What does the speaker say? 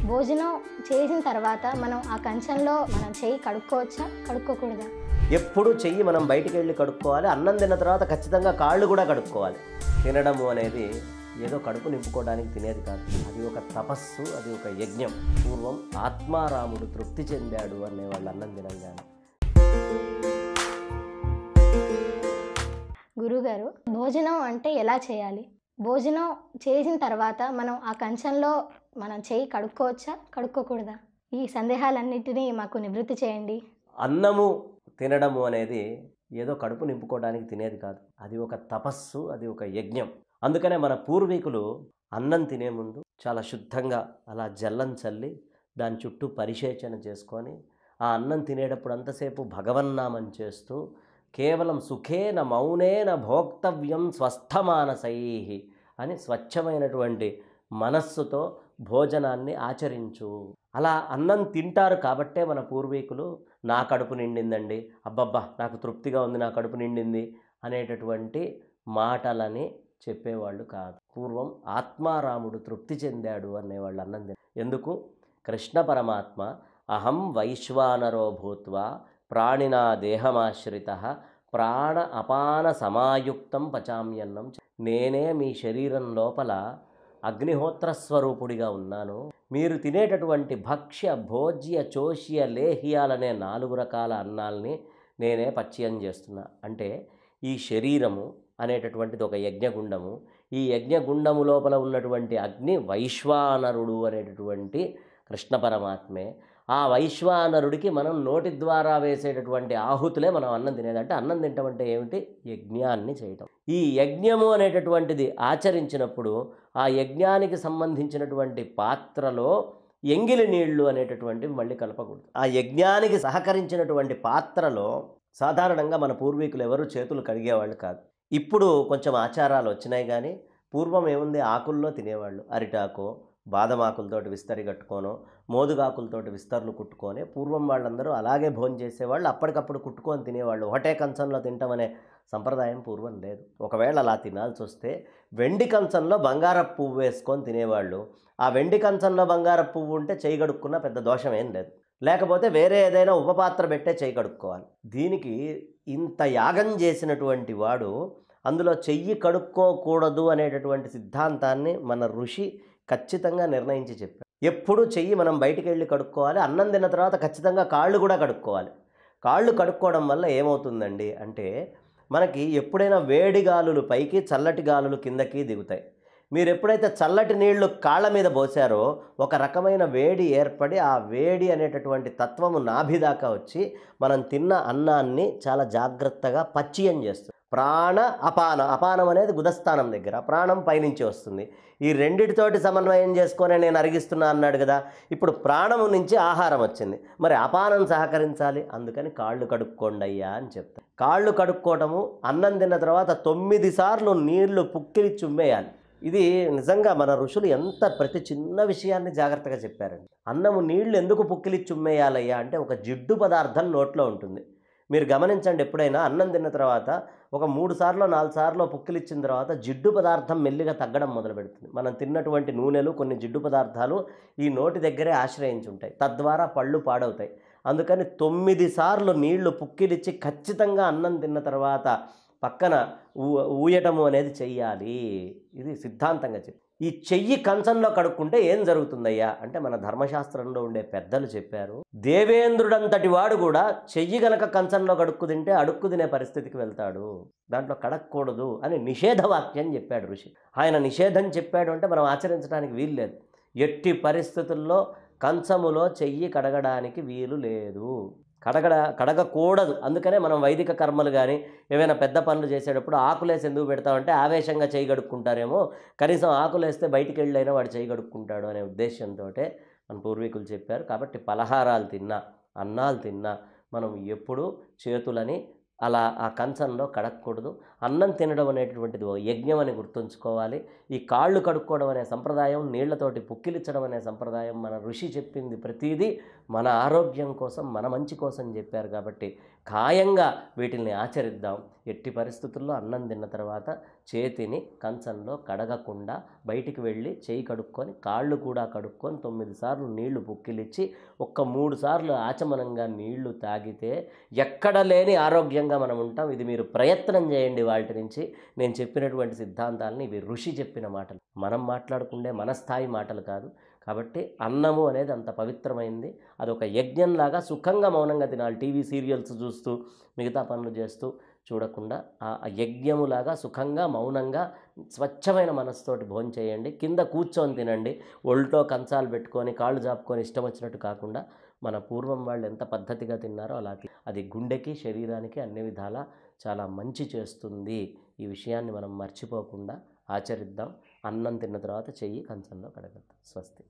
భోజనం చేసిన తర్వాత మనం ఆ కంచంలో మనం చెయ్యి కడుక్కోవచ్చా, కడుక్కోకూడదా? ఎప్పుడు చెయ్యి మనం బయటికి వెళ్ళి కడుక్కోవాలి. అన్నం తిన్న తర్వాత ఖచ్చితంగా కాళ్ళు కూడా కడుక్కోవాలి. తినడము అనేది ఏదో కడుపు నింపుకోవడానికి తినేది కాదు, అది ఒక తపస్సు, అది ఒక యజ్ఞం. పూర్వం ఆత్మారాముడు తృప్తి చెందాడు అనేవాళ్ళు అన్నం తినంగానే. గురుగారు, భోజనం అంటే ఎలా చేయాలి? భోజనం చేసిన తర్వాత మనం ఆ కంచంలో మనం చెయ్యి కడుక్కోవచ్చా, కడుక్కోకూడదా? ఈ సందేహాలన్నిటినీ మాకు నివృత్తి చేయండి. అన్నము తినడము అనేది ఏదో కడుపు నింపుకోవడానికి తినేది కాదు, అది ఒక తపస్సు, అది ఒక యజ్ఞం. అందుకనే మన పూర్వీకులు అన్నం తినే ముందు చాలా శుద్ధంగా అలా జల్లం చల్లి దాని చుట్టూ పరిశేచన చేసుకొని ఆ అన్నం తినేటప్పుడు అంతసేపు భగవన్నామం చేస్తూ కేవలం సుఖేన మౌనేన భోక్తవ్యం స్వస్థమానసై అని స్వచ్ఛమైనటువంటి మనస్సుతో భోజనాన్ని ఆచరించు. అలా అన్నం తింటారు కాబట్టే మన పూర్వీకులు నా కడుపు నిండిందండి, అబ్బబ్బా నాకు తృప్తిగా ఉంది, నా కడుపు నిండింది అనేటటువంటి మాటలని చెప్పేవాళ్ళు కాదు. పూర్వం ఆత్మారాముడు తృప్తి చెందాడు అనేవాళ్ళు అన్నం తిన. ఎందుకు? కృష్ణ పరమాత్మ అహం వైశ్వానరో భూత్వా ప్రాణినా దేహమాశ్రిత ప్రాణ అపాన సమాయుక్తం పచామ్యన్నం. నేనే మీ శరీరం లోపల అగ్నిహోత్ర స్వరూపుడిగా ఉన్నాను. మీరు తినేటటువంటి భక్ష్య భోజ్య చోష్య లేహ్యాలనే 4 రకాల అన్నాల్ని నేనే పచ్యం చేస్తున్నా. అంటే ఈ శరీరము అనేటటువంటిది ఒక యజ్ఞగుండము. ఈ యజ్ఞగుండము లోపల ఉన్నటువంటి అగ్ని వైశ్వానరుడు అనేటటువంటి కృష్ణ పరమాత్మే. ఆ వైశ్వానరుడికి మనం నోటి ద్వారా వేసేటటువంటి ఆహుతులే మనం అన్నం తినేది. అంటే అన్నం తినటం అంటే ఏమిటి? యజ్ఞాన్ని చేయటం. ఈ యజ్ఞము అనేటటువంటిది ఆచరించినప్పుడు ఆ యజ్ఞానికి సంబంధించినటువంటి పాత్రలో ఎంగిలి నీళ్లు అనేటటువంటివి మళ్ళీ కలపకూడదు. ఆ యజ్ఞానికి సహకరించినటువంటి పాత్రలో సాధారణంగా మన పూర్వీకులు ఎవరు చేతులు కడిగేవాళ్ళు కాదు. ఇప్పుడు కొంచెం ఆచారాలు వచ్చినాయి, కానీ పూర్వం ఏముంది, ఆకుల్లో తినేవాళ్ళు. అరిటాకో బాదమాకులతోటి విస్తరి కట్టుకోనో మోదుగాకులతోటి విస్తర్లు కుట్టుకొని పూర్వం వాళ్ళందరూ అలాగే భోజనం చేసేవాళ్ళు. అప్పటికప్పుడు కుట్టుకొని తినేవాళ్ళు. ఒకటే కంచంలో తినటం అనే సంప్రదాయం పూర్వం లేదు. ఒకవేళ అలా తినాల్సి వస్తే వెండి కంచంలో బంగారపు పువ్వు వేసుకొని తినేవాళ్ళు. ఆ వెండి కంచంలో బంగారపు పువ్వు ఉంటే చేయి కడుక్కున్నా పెద్ద దోషం ఏం లేదు. లేకపోతే వేరే ఏదైనా ఉపపాత్ర పెట్టే చేయి కడుక్కోవాలి. దీనికి ఇంత యాగం చేసినటువంటి వాడు అందులో చెయ్యి కడుక్కోకూడదు అనేటటువంటి సిద్ధాంతాన్ని మన ఋషి ఖచ్చితంగా నిర్ణయించి చెప్పారు. ఎప్పుడు చెయ్యి మనం బయటికి వెళ్ళి కడుక్కోవాలి. అన్నం తిన్న తర్వాత ఖచ్చితంగా కాళ్ళు కూడా కడుక్కోవాలి. కాళ్ళు కడుక్కోవడం వల్ల ఏమవుతుందండి అంటే, మనకి ఎప్పుడైనా వేడి గాలులు పైకి, చల్లటి గాలులు కిందకి దిగుతాయి. మీరు ఎప్పుడైతే చల్లటి నీళ్లు కాళ్ళ మీద పోసారో ఒక రకమైన వేడి ఏర్పడి ఆ వేడి అనేటటువంటి తత్వము నాభి దాకా వచ్చి మనం తిన్న అన్నాన్ని చాలా జాగ్రత్తగా పచ్చియం చేస్తుంది. ప్రాణ అపాన, అపానం అనేది గుదస్థానం దగ్గర, ప్రాణం పైనుంచి వస్తుంది. ఈ రెండిటితోటి సమన్వయం చేసుకొని నేను అరిగిస్తున్నా అన్నాడు కదా. ఇప్పుడు ప్రాణము నుంచి ఆహారం వచ్చింది, మరి అపానం సహకరించాలి. అందుకని కాళ్ళు కడుక్కోండి అయ్యా అని చెప్తాను. కాళ్ళు కడుక్కోవటము, అన్నం తిన్న తర్వాత 9 సార్లు నీళ్లు పుక్కిలి చుమ్మేయాలి. ఇది నిజంగా మన ఋషులు ఎంత ప్రతి చిన్న విషయాన్ని జాగ్రత్తగా చెప్పారండి. అన్నము నీళ్లు ఎందుకు పుక్కిలి చుమ్మేయాలయ్యా అంటే, ఒక జిడ్డు పదార్థం నోట్లో ఉంటుంది. మీరు గమనించండి, ఎప్పుడైనా అన్నం తిన్న తర్వాత ఒక 3 సార్లు 4 సార్లు పుక్కిలిచ్చిన తర్వాత జిడ్డు పదార్థం మెల్లిగా తగ్గడం మొదలు పెడుతుంది. మనం తిన్నటువంటి నూనెలు, కొన్ని జిడ్డు పదార్థాలు ఈ నోటి దగ్గరే ఆశ్రయించి ఉంటాయి, తద్వారా పళ్ళు పాడవుతాయి. అందుకని 9 సార్లు నీళ్లు పుక్కిలిచ్చి ఖచ్చితంగా అన్నం తిన్న తర్వాత పక్కన ఊయటము అనేది చెయ్యాలి. ఇది సిద్ధాంతంగా చెప్పి. ఈ చెయ్యి కంచంలో కడుక్కుంటే ఏం జరుగుతుందయ్యా అంటే, మన ధర్మశాస్త్రంలో ఉండే పెద్దలు చెప్పారు, దేవేంద్రుడంతటి వాడు కూడా చెయ్యి గనక కంచంలో కడుక్కు తింటే అడుక్కు తినే పరిస్థితికి వెళ్తాడు, దాంట్లో కడక్కూడదు అని నిషేధవాక్యం చెప్పాడు ఋషి. ఆయన నిషేధం చెప్పాడు అంటే మనం ఆచరించడానికి వీలు లేదు. ఎట్టి పరిస్థితుల్లో కంచములో చెయ్యి కడగడానికి వీలు లేదు, కడగకూడదు. అందుకనే మనం వైదిక కర్మలు కానీ ఏవైనా పెద్ద పనులు చేసేటప్పుడు ఆకులేసి ఎందుకు పెడతామంటే, ఆవేశంగా చేయి కడుక్కుంటారేమో, కనీసం ఆకులేస్తే బయటికి వెళ్ళైనా వాడు చేయి కడుక్కుంటాడు అనే ఉద్దేశంతో మన పూర్వీకులు చెప్పారు. కాబట్టి పలహారాలు తిన్నా, అన్నాలు తిన్నా మనం ఎప్పుడూ చేతులని అలా ఆ కంచంలో కడగకూడదు. అన్నం తినడం అనేటటువంటిది యజ్ఞం అని గుర్తుంచుకోవాలి. ఈ కాళ్ళు కడుక్కోవడం అనే సంప్రదాయం, నీళ్లతోటి పుక్కిలిచ్చడం అనే సంప్రదాయం మన ఋషి చెప్పింది ప్రతిదీ మన ఆరోగ్యం కోసం, మన మంచి కోసం చెప్పారు. కాబట్టి ఖాయంగా వీటిని ఆచరిద్దాం. ఎట్టి పరిస్థితుల్లో అన్నం తిన్న తర్వాత చేతిని కంచంలో కడగకుండా బయటికి వెళ్ళి చేయి కడుక్కొని కాళ్ళు కూడా కడుక్కొని 9 సార్లు నీళ్లు పుక్కిలిచ్చి ఒక్క 3 సార్లు ఆచమనంగా నీళ్లు తాగితే ఎక్కడ లేని ఆరోగ్యంగా మనం ఉంటాం. ఇది మీరు ప్రయత్నం చేయండి. వాటి నుంచి నేను చెప్పినటువంటి సిద్ధాంతాలని ఇవి ఋషి చెప్పిన మాటలు, మనం మాట్లాడుకుండే మన స్థాయి మాటలు కాదు. కాబట్టి అన్నము అనేది అంత పవిత్రమైంది. అదొక యజ్ఞంలాగా సుఖంగా మౌనంగా తినాలి. టీవీ సీరియల్స్ చూస్తూ మిగతా పనులు చేస్తూ చూడకుండా ఆ యజ్ఞములాగా సుఖంగా మౌనంగా స్వచ్ఛమైన మనసుతోటి భోజనం చేయండి. కింద కూర్చొని తినండి. ఒళ్ళో కంచాలు పెట్టుకొని కాళ్ళు జాపుకొని ఇష్టం వచ్చినట్టు కాకుండా మన పూర్వం వాళ్ళు ఎంత పద్ధతిగా తిన్నారో అలా అది గుండెకి శరీరానికి అన్ని విధాలా చాలా మంచి చేస్తుంది. ఈ విషయాన్ని మనం మర్చిపోకుండా ఆచరిద్దాం. అన్నం తిన్న తర్వాత చెయ్యి కంచంలో కడగద్దాం. స్వస్తి.